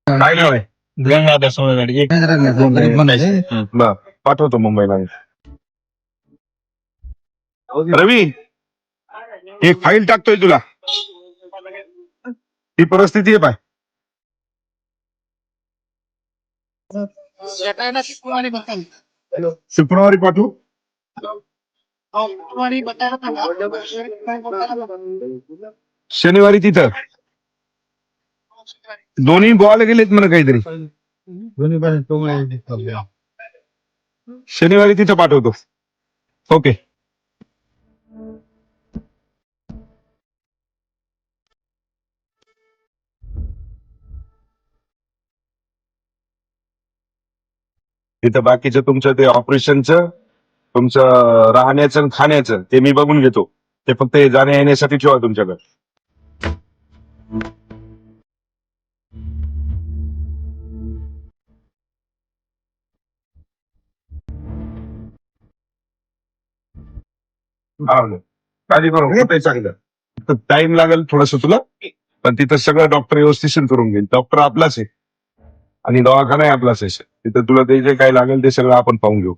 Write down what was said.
काय नाव आहे? गंगाधर सोळगाडी. बरं, पाठवतो मुंबईला. रवी, एक फाईल टाकतोय तुला. ही परिस्थिती आहे पाय. शुक्रवारी पाठवू. शनिवारी तिथं दोन्ही बॉल गेलेत म्हणा काहीतरी. शनिवारी तिथं पाठवतो. ओके. तिथं बाकीचं तुमचं ते ऑपरेशनचं, तुमचं राहण्याचं आणि खाण्याचं ते मी बघून घेतो. ते फक्त जाण्या येण्यासाठी ठेवा तुमच्याकडे. काळजी करू नको, चांगलं टाइम लागेल थोडस तुला, पण तिथं सगळं डॉक्टर व्यवस्थित करून घेईल. डॉक्टर आपलाच आहे आणि दवाखाना आपलाच आहे. तिथं तुला ते जे काय लागेल ते सगळं आपण पाहून घेऊ.